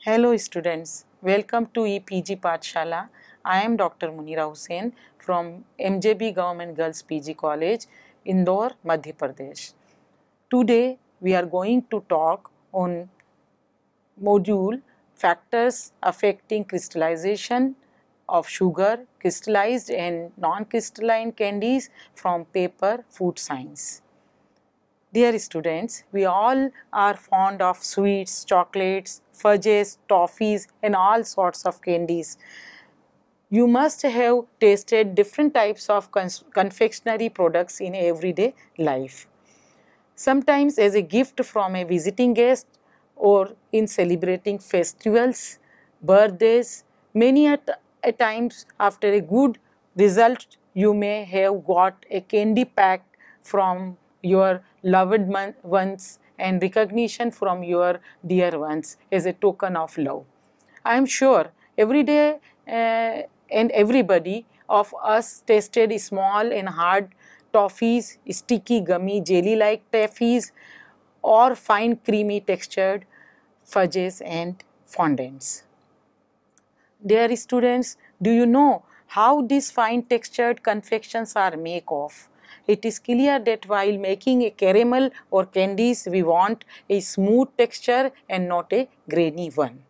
Hello students, welcome to EPG Pathshala. I am Dr. Munira Hussain from MJB Government Girls PG College, Indore, Madhya Pradesh. Today we are going to talk on module factors affecting crystallization of sugar, crystallized and non-crystalline candies from paper Food Science. Dear students, we all are fond of sweets, chocolates, fudges, toffees and all sorts of candies. You must have tasted different types of confectionery products in everyday life. Sometimes as a gift from a visiting guest or in celebrating festivals, birthdays, many a times after a good result you may have got a candy pack from your loved ones and recognition from your dear ones as a token of love. I am sure every day and everybody of us tasted small and hard toffees, sticky gummy jelly-like toffees, or fine creamy textured fudges and fondants. Dear students, do you know how these fine textured confections are made of? It is clear that while making a caramel or candies, we want a smooth texture and not a grainy one.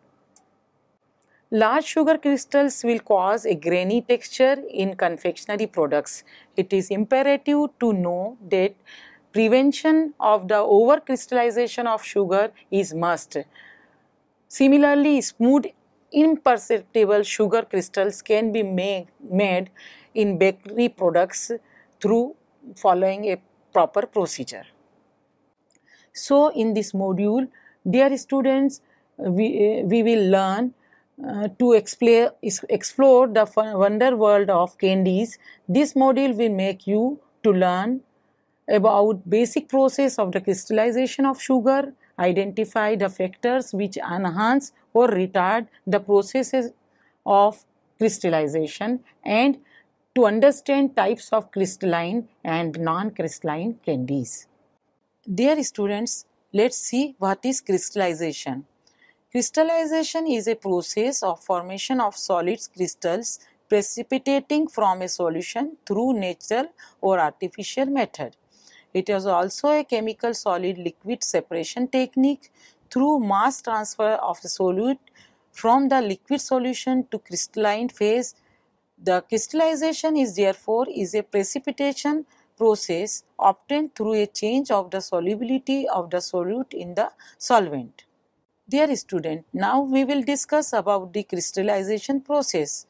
Large sugar crystals will cause a grainy texture in confectionery products. It is imperative to know that prevention of the over-crystallization of sugar is must. Similarly, smooth, imperceptible sugar crystals can be made in bakery products through following a proper procedure. So, in this module, dear students, we will learn to explore the wonder world of candies. This module will make you to learn about basic process of the crystallization of sugar, identify the factors which enhance or retard the processes of crystallization, and to understand types of crystalline and non-crystalline candies. Dear students, let's see what is crystallization. Crystallization is a process of formation of solid crystals precipitating from a solution through natural or artificial method. It is also a chemical solid liquid separation technique through mass transfer of a solute from the liquid solution to crystalline phase. The crystallization is therefore a precipitation process obtained through a change of the solubility of the solute in the solvent. Dear student, now we will discuss about the crystallization process.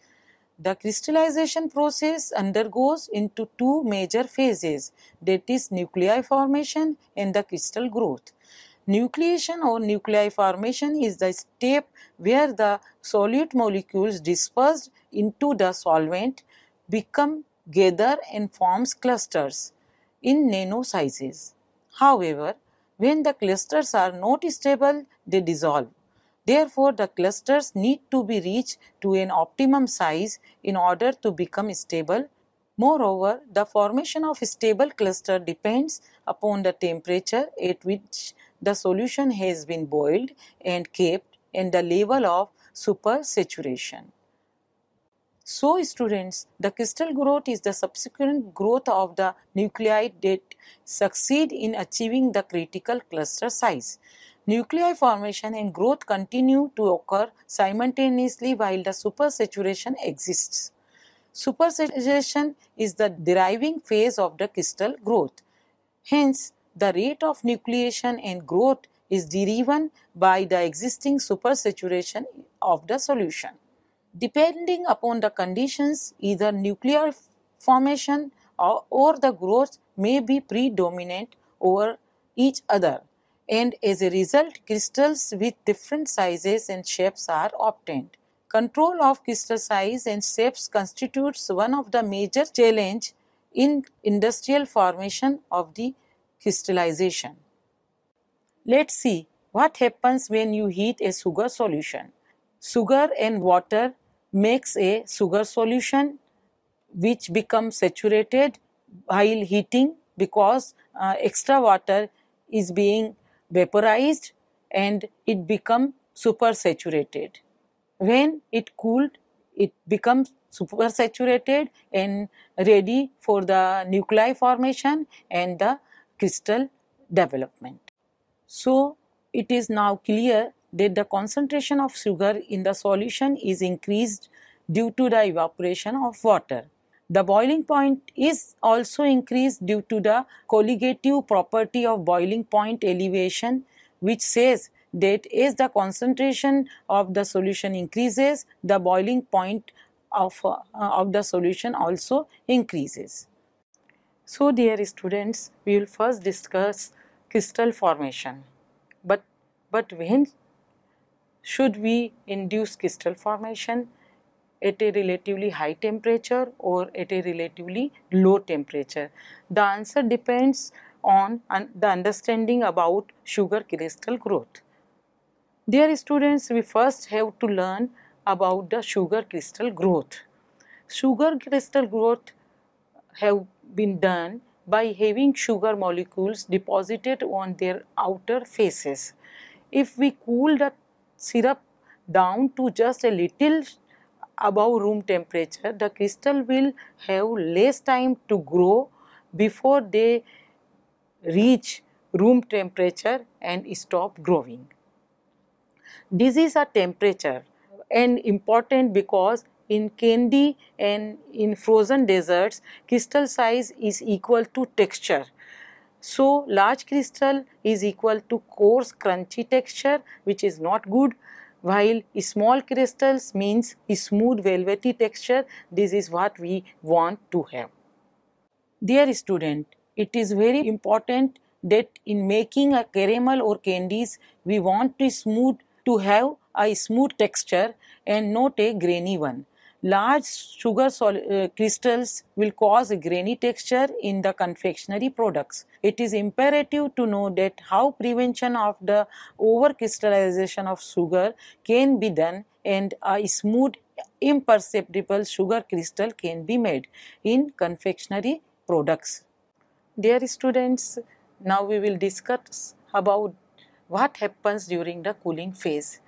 The crystallization process undergoes into two major phases, that is nuclei formation and the crystal growth. Nucleation or nuclei formation is the step where the solute molecules dispersed into the solvent become gather and forms clusters in nano sizes. However, when the clusters are not stable, they dissolve. Therefore, the clusters need to be reached to an optimum size in order to become stable. Moreover, the formation of a stable cluster depends upon the temperature at which the solution has been boiled and kept and the level of supersaturation. So, students, the crystal growth is the subsequent growth of the nuclei that succeed in achieving the critical cluster size. Nuclei formation and growth continue to occur simultaneously while the supersaturation exists. Supersaturation is the deriving phase of the crystal growth. Hence, the rate of nucleation and growth is driven by the existing supersaturation of the solution. Depending upon the conditions, either nuclear formation or the growth may be predominant over each other, and as a result, crystals with different sizes and shapes are obtained. Control of crystal size and shapes constitutes one of the major challenges in industrial formation of the crystallization. Let's see What happens when you heat a sugar solution? Sugar and water makes a sugar solution which becomes saturated while heating because extra water is being vaporized and it becomes super saturated. When it cooled, it becomes super saturated and ready for the nuclei formation and the crystal development. So it is now clear that the concentration of sugar in the solution is increased due to the evaporation of water. The boiling point is also increased due to the colligative property of boiling point elevation, which says that as the concentration of the solution increases, the boiling point of the solution also increases. So dear students, we will first discuss crystal formation. But when should we induce crystal formation? At a relatively high temperature or at a relatively low temperature? The answer depends on the understanding about sugar crystal growth. Dear students, we first have to learn about the sugar crystal growth. Sugar crystal growth have been done by having sugar molecules deposited on their outer faces. If we cool the syrup down to just a little above room temperature, the crystal will have less time to grow before they reach room temperature and stop growing. This is a temperature and important because in candy and in frozen desserts, crystal size is equal to texture. So large crystal is equal to coarse crunchy texture, which is not good, while small crystals means smooth velvety texture. This is what we want to have. Dear student, it is very important that in making a caramel or candies, we want to have a smooth texture and not a grainy one. Large sugar crystals will cause a grainy texture in the confectionery products. It is imperative to know that how prevention of the over crystallization of sugar can be done and a smooth imperceptible sugar crystal can be made in confectionery products. Dear students, now we will discuss about what happens during the cooling phase.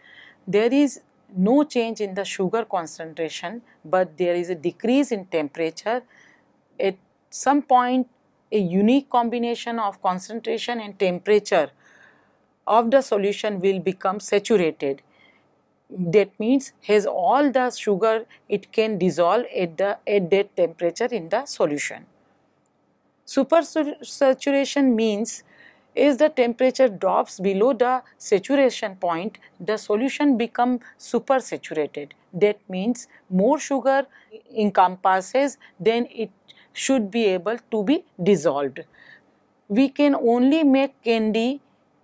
There is no change in the sugar concentration, but there is a decrease in temperature. At some point, a unique combination of concentration and temperature of the solution will become saturated. That means has all the sugar it can dissolve at that temperature in the solution. Supersaturation means as the temperature drops below the saturation point, the solution becomes supersaturated. That means more sugar encompasses, then it should be able to be dissolved. We can only make candy,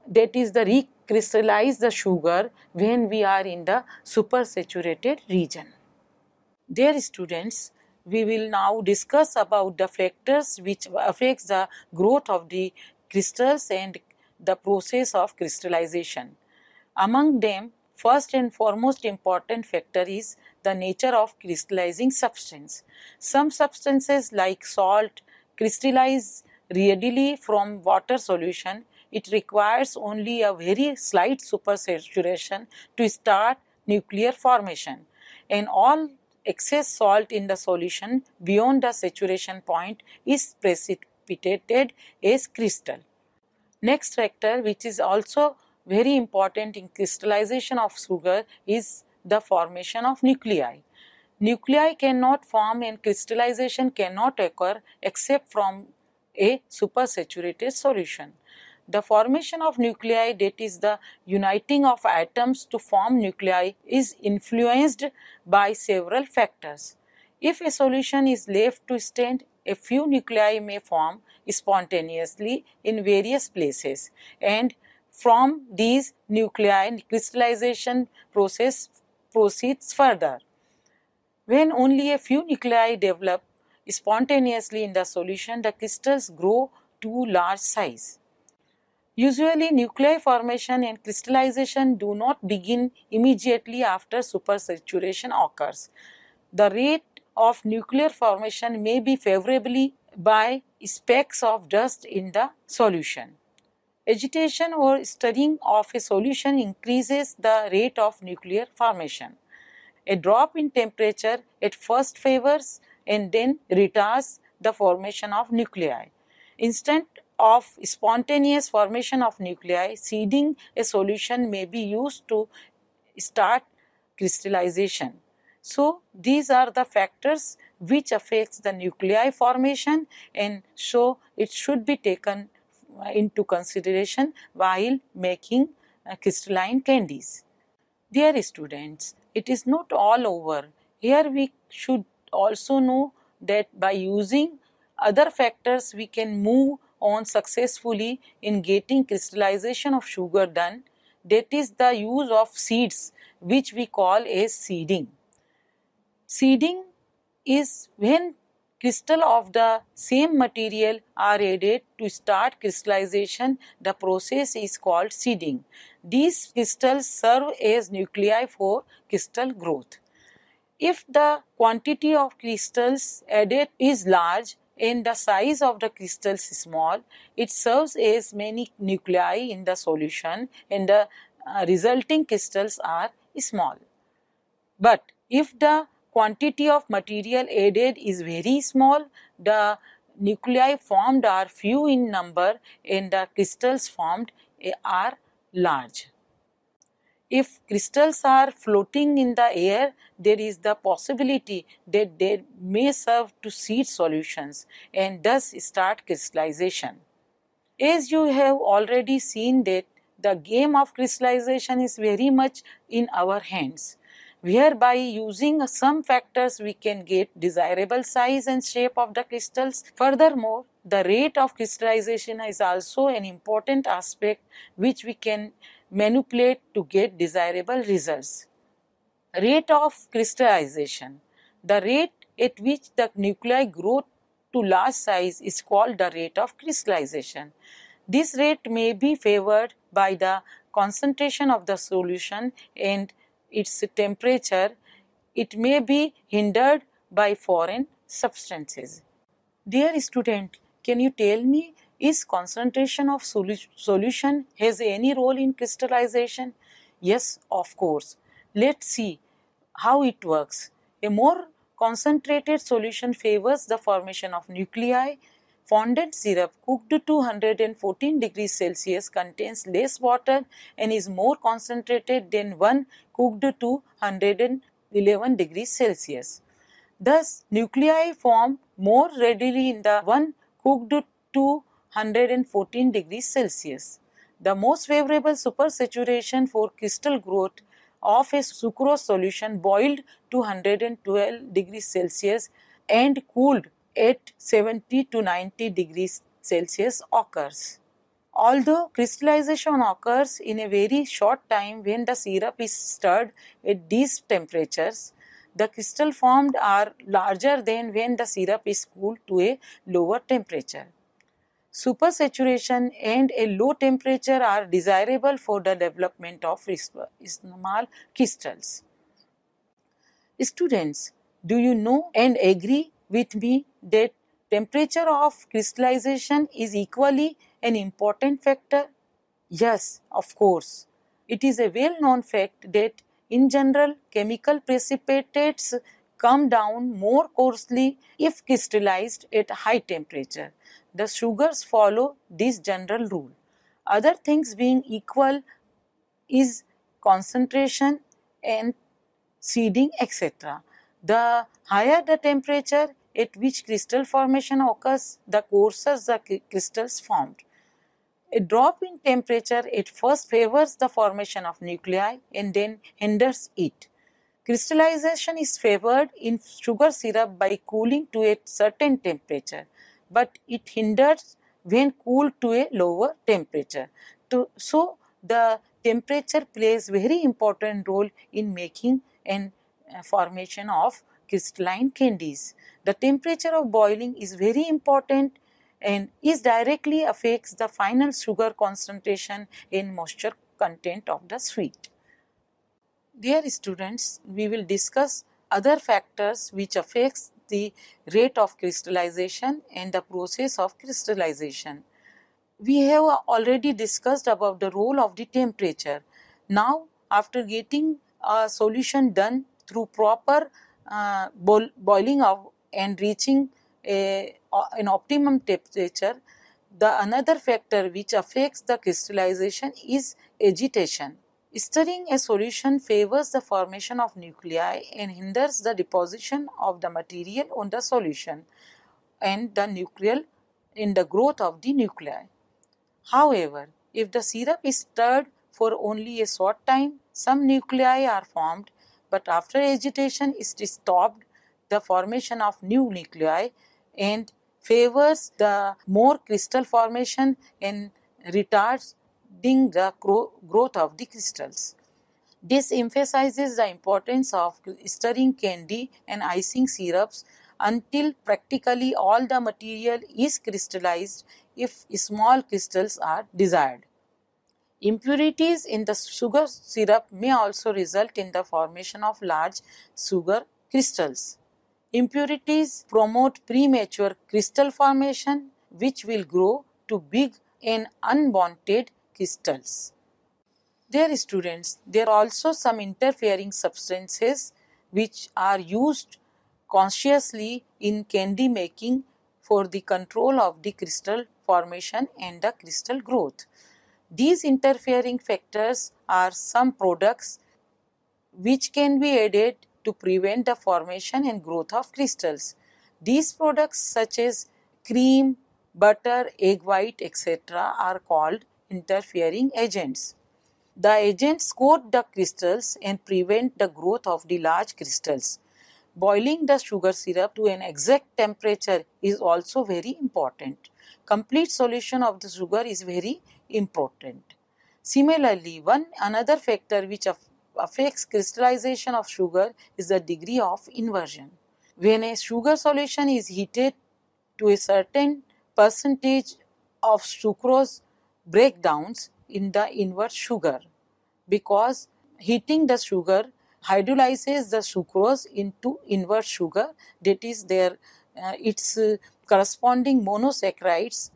that is the recrystallize the sugar, when we are in the supersaturated region. Dear students, we will now discuss about the factors which affects the growth of the crystals and the process of crystallization. Among them, first and foremost important factor is the nature of crystallizing substance. Some substances like salt crystallize readily from water solution. It requires only a very slight supersaturation to start nuclear formation, and all excess salt in the solution beyond the saturation point is precipitated as crystal. Next factor, which is also very important in crystallization of sugar, is the formation of nuclei. Nuclei cannot form and crystallization cannot occur except from a supersaturated solution. The formation of nuclei, that is the uniting of atoms to form nuclei, is influenced by several factors. If a solution is left to stand, a few nuclei may form spontaneously in various places, and from these nuclei crystallization process proceeds further. When only a few nuclei develop spontaneously in the solution, the crystals grow to large size. Usually, nuclei formation and crystallization do not begin immediately after supersaturation occurs. The rate of nuclear formation may be favorably by specks of dust in the solution. Agitation or stirring of a solution increases the rate of nuclear formation. A drop in temperature at first favors and then retards the formation of nuclei. Instead of spontaneous formation of nuclei, seeding a solution may be used to start crystallization. So these are the factors which affects the nuclei formation, and so it should be taken into consideration while making crystalline candies. Dear students, it is not all over. Here we should also know that by using other factors we can move on successfully in getting crystallization of sugar done. That is the use of seeds, which we call as seeding. Seeding is when crystal of the same material are added to start crystallization. The process is called seeding. These crystals serve as nuclei for crystal growth. If the quantity of crystals added is large and the size of the crystals is small, it serves as many nuclei in the solution and the resulting crystals are small. But if the quantity of material added is very small, the nuclei formed are few in number and the crystals formed are large. If crystals are floating in the air, there is the possibility that they may serve to seed solutions and thus start crystallization. As you have already seen that the game of crystallization is very much in our hands, whereby using some factors we can get desirable size and shape of the crystals. Furthermore, the rate of crystallization is also an important aspect which we can manipulate to get desirable results. Rate of crystallization. The rate at which the nuclei grow to large size is called the rate of crystallization. This rate may be favored by the concentration of the solution and its temperature. It may be hindered by foreign substances. Dear student, can you tell me, is concentration of solution has any role in crystallization? Yes, of course. Let's see how it works. A more concentrated solution favors the formation of nuclei. Fondant syrup cooked to 214 degrees Celsius contains less water and is more concentrated than one cooked to 111 degrees Celsius. Thus, nuclei form more readily in the one cooked to 114 degrees Celsius. The most favorable supersaturation for crystal growth of a sucrose solution boiled to 112 degrees Celsius and cooled at 70 to 90 degrees Celsius occurs. Although crystallization occurs in a very short time when the syrup is stirred at these temperatures, the crystal formed are larger than when the syrup is cooled to a lower temperature. Supersaturation and a low temperature are desirable for the development of small crystals. Students, do you know and agree with me that temperature of crystallization is equally an important factor? Yes, of course. It is a well-known fact that in general chemical precipitates come down more coarsely if crystallized at high temperature. The sugars follow this general rule. Other things being equal is concentration and seeding, etc. The higher the temperature at which crystal formation occurs, the coarser the crystals formed. A drop in temperature at first favors the formation of nuclei and then hinders it. Crystallization is favored in sugar syrup by cooling to a certain temperature, but it hinders when cooled to a lower temperature. So, the temperature plays very important role in making and formation of crystalline candies. The temperature of boiling is very important and is directly affects the final sugar concentration and moisture content of the sweet. Dear students, we will discuss other factors which affects the rate of crystallization and the process of crystallization. We have already discussed about the role of the temperature. Now, after getting a solution done through proper boiling of and reaching an optimum temperature, the another factor which affects the crystallization is agitation. Stirring a solution favors the formation of nuclei and hinders the deposition of the material on the solution and the nucleal in the growth of the nuclei. However, if the syrup is stirred for only a short time, some nuclei are formed, but after agitation it is stopped the formation of new nuclei and favors the more crystal formation and retarding the growth of the crystals. This emphasizes the importance of stirring candy and icing syrups until practically all the material is crystallized if small crystals are desired. Impurities in the sugar syrup may also result in the formation of large sugar crystals. Impurities promote premature crystal formation, which will grow to big and unwanted crystals. Dear students, there are also some interfering substances which are used consciously in candy making for the control of the crystal formation and the crystal growth. These interfering factors are some products which can be added to prevent the formation and growth of crystals. These products such as cream, butter, egg white, etc. are called interfering agents. The agents coat the crystals and prevent the growth of the large crystals. Boiling the sugar syrup to an exact temperature is also very important. Complete solution of the sugar is very important. Similarly, another factor which affects crystallization of sugar is the degree of inversion. When a sugar solution is heated to a certain percentage of sucrose breakdowns in the invert sugar, because heating the sugar hydrolyzes the sucrose into invert sugar, that is its corresponding monosaccharides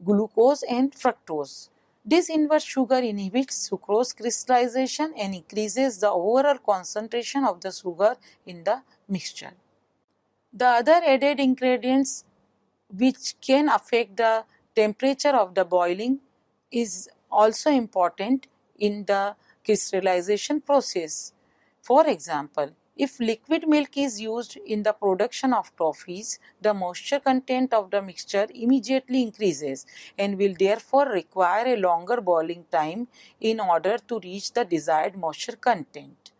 glucose and fructose. This invert sugar inhibits sucrose crystallization and increases the overall concentration of the sugar in the mixture. The other added ingredients which can affect the temperature of the boiling is also important in the crystallization process. For example, if liquid milk is used in the production of toffees, the moisture content of the mixture immediately increases and will therefore require a longer boiling time in order to reach the desired moisture content.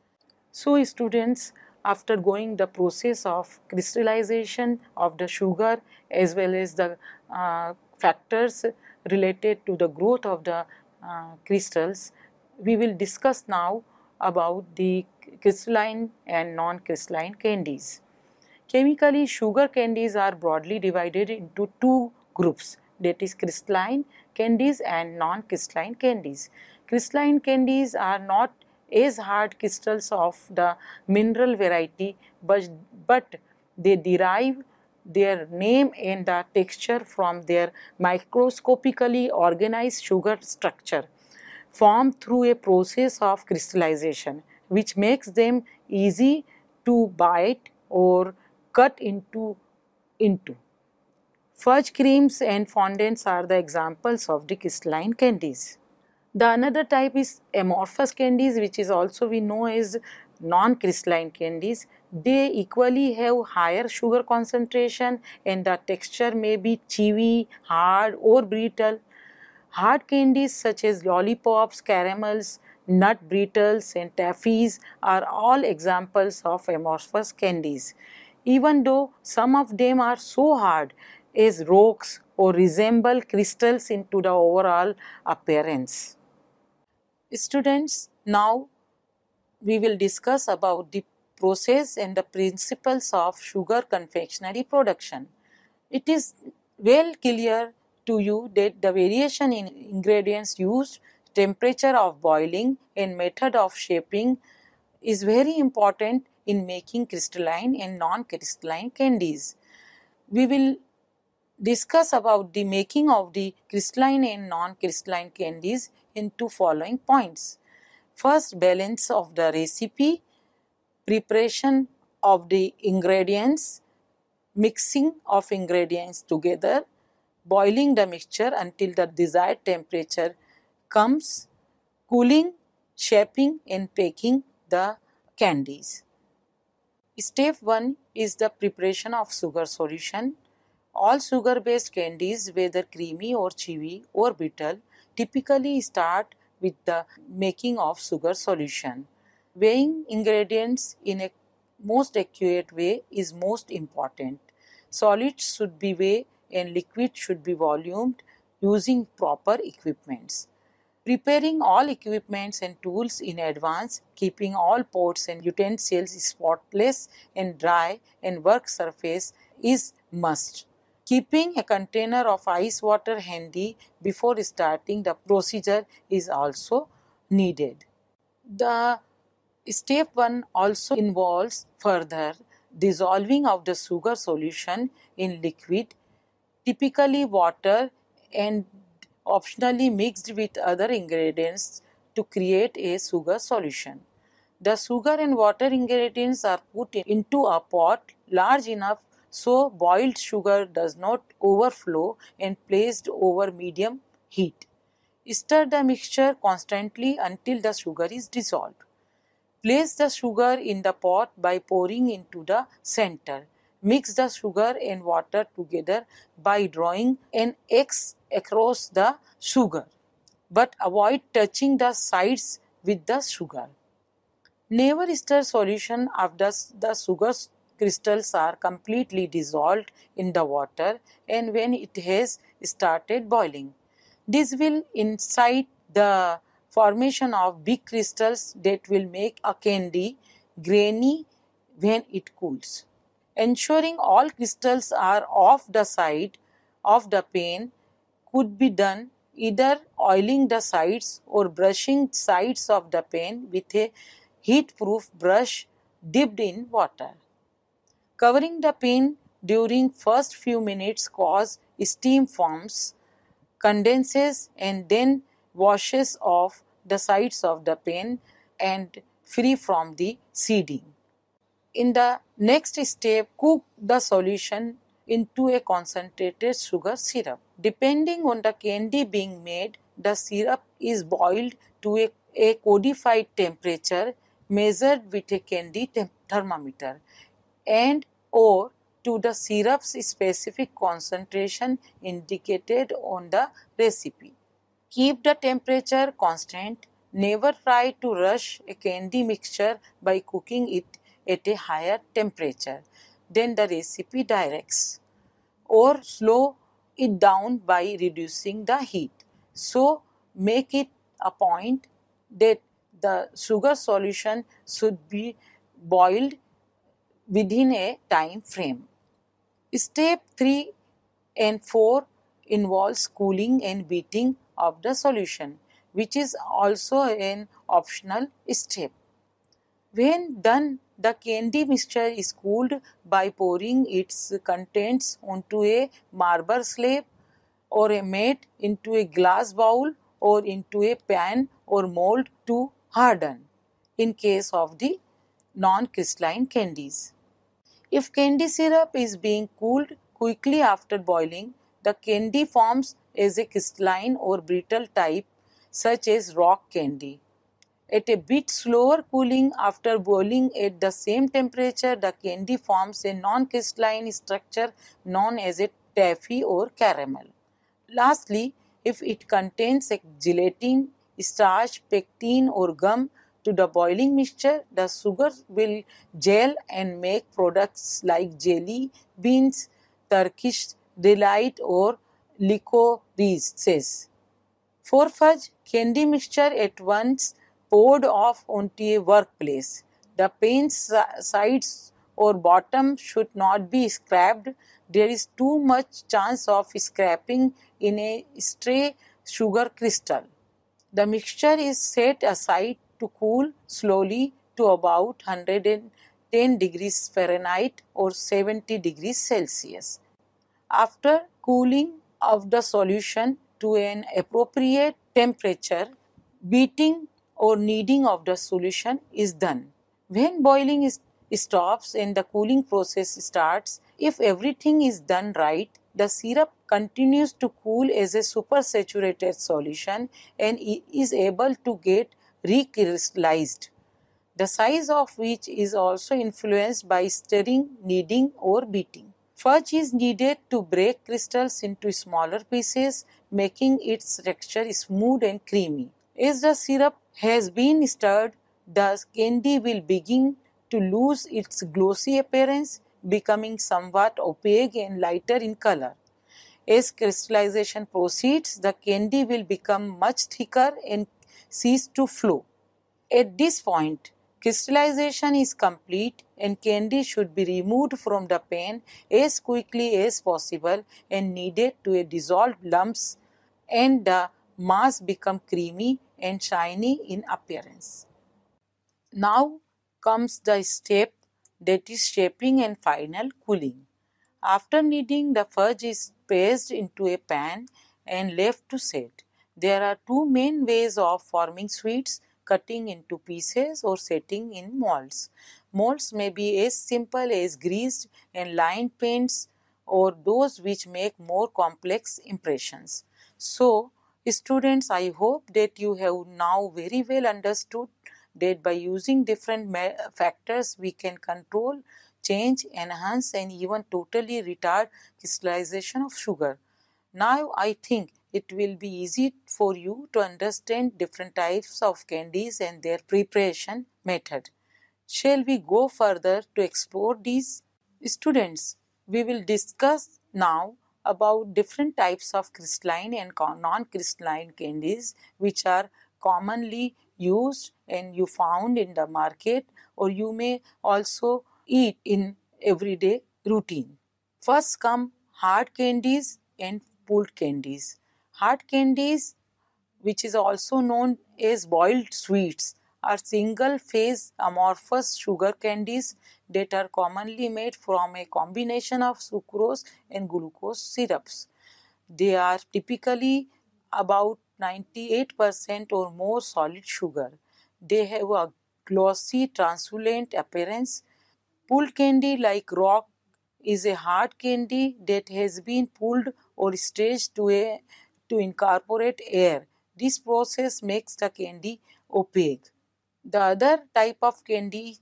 So students, after going the process of crystallization of the sugar as well as the factors related to the growth of the crystals, we will discuss now about the crystalline and non-crystalline candies. Chemically, sugar candies are broadly divided into two groups, that is crystalline candies and non-crystalline candies. Crystalline candies are not as hard crystals of the mineral variety, but they derive their name and the texture from their microscopically organized sugar structure formed through a process of crystallization, which makes them easy to bite or cut into. Fudge creams and fondants are the examples of the crystalline candies. The another type is amorphous candies, which is also we know as non-crystalline candies. They equally have higher sugar concentration and the texture may be chewy, hard or brittle. Hard candies such as lollipops, caramels, nut brittles and taffies are all examples of amorphous candies. Even though some of them are so hard as rocks or resemble crystals into the overall appearance. Students, now we will discuss about the process and the principles of sugar confectionery production. It is well clear to you that the variation in ingredients used, temperature of boiling, and method of shaping is very important in making crystalline and non-crystalline candies. We will discuss about the making of the crystalline and non-crystalline candies in two following points. First, balance of the recipe, preparation of the ingredients, mixing of ingredients together, boiling the mixture until the desired temperature comes, cooling, shaping and baking the candies. Step 1 is the preparation of sugar solution. All sugar-based candies, whether creamy or chewy or brittle, typically start with the making of sugar solution. Weighing ingredients in a most accurate way is most important. Solids should be weighed and liquid should be volumed using proper equipments. Preparing all equipments and tools in advance, keeping all pots and utensils spotless and dry and work surface is must. Keeping a container of ice water handy before starting the procedure is also needed. The step 1 also involves further dissolving of the sugar solution in liquid, typically water, and optionally mixed with other ingredients to create a sugar solution. The sugar and water ingredients are put into a pot large enough so boiled sugar does not overflow and placed over medium heat. Stir the mixture constantly until the sugar is dissolved. Place the sugar in the pot by pouring into the center. Mix the sugar and water together by drawing an X across the sugar, but avoid touching the sides with the sugar. Never stir solution after the sugar crystals are completely dissolved in the water and when it has started boiling. This will incite the formation of big crystals that will make a candy grainy when it cools. Ensuring all crystals are off the side of the pan could be done either oiling the sides or brushing sides of the pan with a heat-proof brush dipped in water. Covering the pan during first few minutes cause steam forms, condenses and then washes off the sides of the pan and free from the seeding. In the next step, cook the solution into a concentrated sugar syrup. Depending on the candy being made, the syrup is boiled to a codified temperature measured with a candy thermometer and or to the syrup's specific concentration indicated on the recipe. Keep the temperature constant. Never try to rush a candy mixture by cooking it at a higher temperature than the recipe directs, or slow it down by reducing the heat. So, make it a point that the sugar solution should be boiled within a time frame. Step 3 and 4 involves cooling and beating of the solution, which is also an optional step. When done, the candy mixture is cooled by pouring its contents onto a marble slab or a mat into a glass bowl or into a pan or mold to harden in case of the non-crystalline candies. If candy syrup is being cooled quickly after boiling, the candy forms as a crystalline or brittle type such as rock candy. At a bit slower cooling after boiling at the same temperature, the candy forms a non-crystalline structure known as a taffy or caramel. Lastly, if it contains a gelatin, starch, pectin or gum to the boiling mixture, the sugar will gel and make products like jelly, beans, Turkish delight or licorices. For fudge, candy mixture at once poured off onto a workplace. The pan sides or bottom should not be scraped. There is too much chance of scraping in a stray sugar crystal. The mixture is set aside to cool slowly to about 110 degrees Fahrenheit or 70 degrees Celsius. After cooling of the solution to an appropriate temperature, beating or kneading of the solution is done. When boiling stops and the cooling process starts, if everything is done right, the syrup continues to cool as a supersaturated solution and is able to get recrystallized, the size of which is also influenced by stirring, kneading, or beating. Fudge is needed to break crystals into smaller pieces, making its texture smooth and creamy. As the syrup has been stirred, the candy will begin to lose its glossy appearance, becoming somewhat opaque and lighter in color. As crystallization proceeds, the candy will become much thicker and cease to flow. At this point, crystallization is complete and candy should be removed from the pan as quickly as possible and kneaded to a dissolved lumps, and the mass become creamy and shiny in appearance. Now comes the step that is shaping and final cooling. After kneading, the fudge is placed into a pan and left to set. There are two main ways of forming sweets: cutting into pieces or setting in molds. Molds may be as simple as greased and lined pans or those which make more complex impressions. So, students, I hope that you have now very well understood that by using different factors we can control, change, enhance, and even totally retard crystallization of sugar. Now I think it will be easy for you to understand different types of candies and their preparation method. Shall we go further to explore these? Students, we will discuss now about different types of crystalline and non-crystalline candies which are commonly used and you found in the market, or you may also eat in everyday routine. First come hard candies and pulled candies. Hard candies, which is also known as boiled sweets, are single-phase amorphous sugar candies that are commonly made from a combination of sucrose and glucose syrups. They are typically about 98% or more solid sugar. They have a glossy, translucent appearance. Pulled candy, like rock, is a hard candy that has been pulled or stretched to incorporate air. This process makes the candy opaque. The other type of candy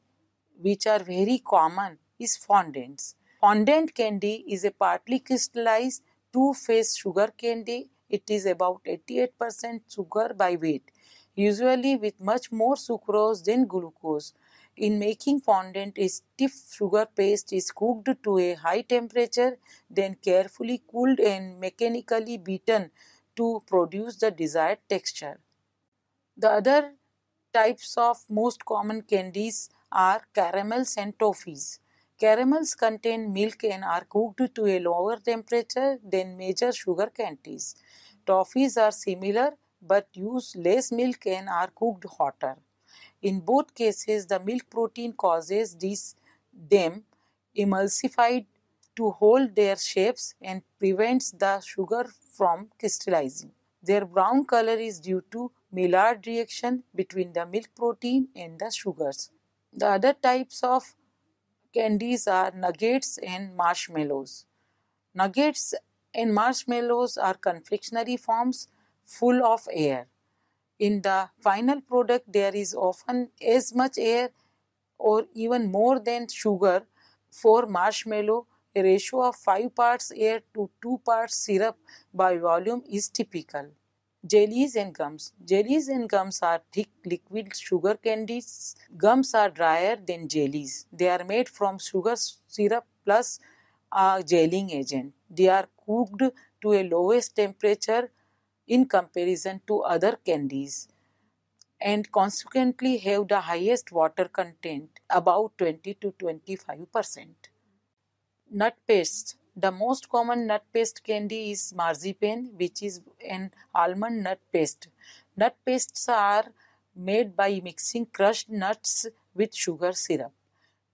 which are very common is fondants. Fondant candy is a partly crystallized two-phase sugar candy. It is about 88% sugar by weight, usually with much more sucrose than glucose. In making fondant, a stiff sugar paste is cooked to a high temperature, then carefully cooled and mechanically beaten to produce the desired texture. The other types of most common candies are caramels and toffees. Caramels contain milk and are cooked to a lower temperature than major sugar candies. Toffees are similar but use less milk and are cooked hotter. In both cases, the milk protein causes them emulsified to hold their shapes and prevents the sugar from crystallizing. Their brown color is due to Maillard reaction between the milk protein and the sugars. The other types of candies are nuggets and marshmallows. Nuggets and marshmallows are confectionery forms full of air. In the final product, there is often as much air or even more than sugar. For marshmallow, a ratio of 5 parts air to 2 parts syrup by volume is typical. Jellies and gums. Jellies and gums are thick liquid sugar candies. Gums are drier than jellies. They are made from sugar syrup plus a gelling agent. They are cooked to a lowest temperature in comparison to other candies. and consequently have the highest water content, about 20 to 25%. Nut paste. The most common nut paste candy is marzipan, which is an almond nut paste. Nut pastes are made by mixing crushed nuts with sugar syrup.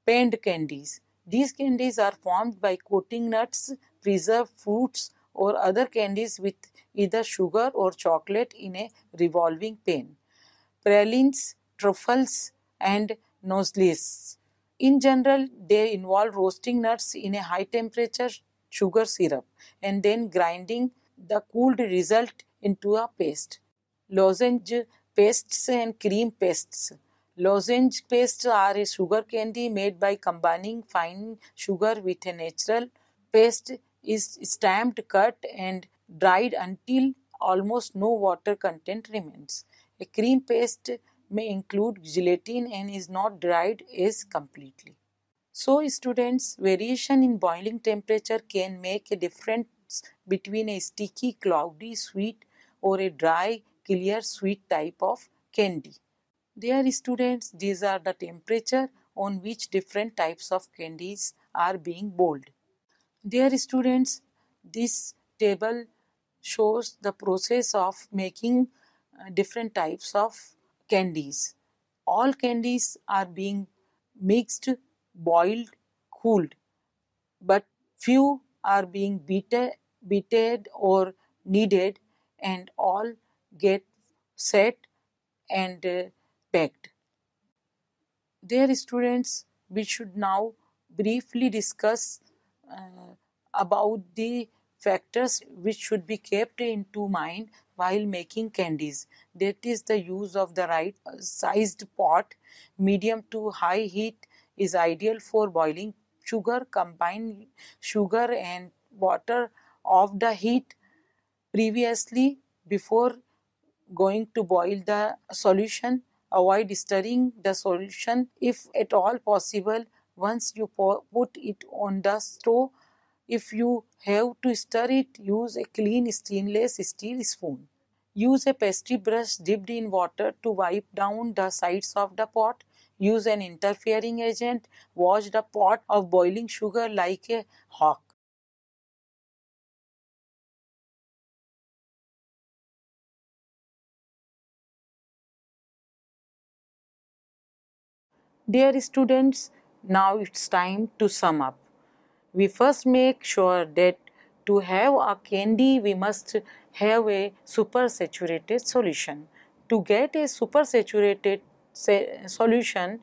Pained candies. These candies are formed by coating nuts, preserved fruits, or other candies with either sugar or chocolate in a revolving pan. Pralines, truffles, and noiselles. In general, they involve roasting nuts in a high temperature sugar syrup and then grinding the cooled result into a paste. Lozenge pastes and cream pastes. Lozenge pastes are a sugar candy made by combining fine sugar with a natural paste is stamped, cut, and dried until almost no water content remains. A cream paste may include gelatin and is not dried as completely. So, students, variation in boiling temperature can make a difference between a sticky, cloudy, sweet or a dry, clear, sweet type of candy. Dear students, these are the temperature on which different types of candies are being boiled. Dear students, this table shows the process of making different types of candies. All candies are being mixed, boiled, cooled, but few are being beaten or kneaded, and all get set and packed. Dear students, we should now briefly discuss about the factors which should be kept into mind while making candies. That is the use of the right sized pot. Medium to high heat is ideal for boiling sugar. Combine sugar and water of the heat previously before going to boil the solution. Avoid stirring the solution if at all possible once you put it on the stove. If you have to stir it, use a clean stainless steel spoon. Use a pastry brush dipped in water to wipe down the sides of the pot. Use an interfering agent. Wash the pot of boiling sugar like a hawk. Dear students, now it's time to sum up. We first make sure that to have a candy, we must have a supersaturated solution. To get a supersaturated solution,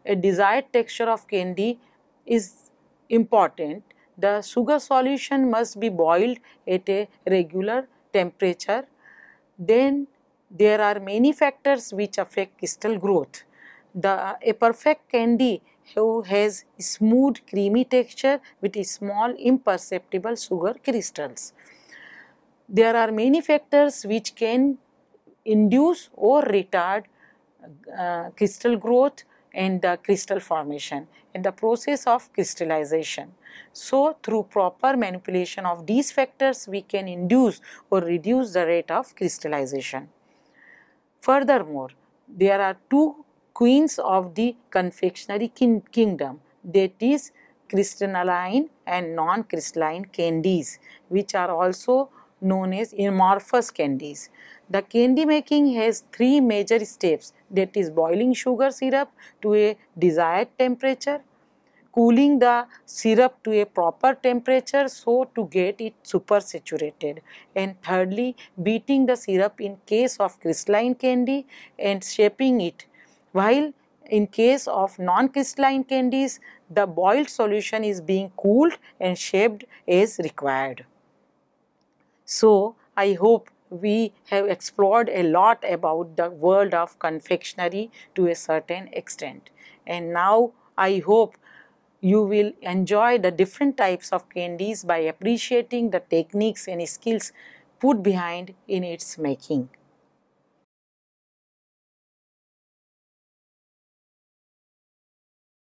a desired texture of candy is important. The sugar solution must be boiled at a regular temperature. Then there are many factors which affect crystal growth. A perfect candy who has smooth creamy texture with small imperceptible sugar crystals. There are many factors which can induce or retard crystal growth and the crystal formation and the process of crystallization. So, through proper manipulation of these factors, we can induce or reduce the rate of crystallization. Furthermore, there are two queens of the confectionery kingdom, that is crystalline and non-crystalline candies, which are also known as amorphous candies. The candy making has three major steps, that is boiling sugar syrup to a desired temperature, cooling the syrup to a proper temperature so to get it supersaturated, and thirdly beating the syrup in case of crystalline candy and shaping it, while in case of non-crystalline candies the boiled solution is being cooled and shaped as required. So, I hope we have explored a lot about the world of confectionery to a certain extent, and now I hope you will enjoy the different types of candies by appreciating the techniques and skills put behind in its making.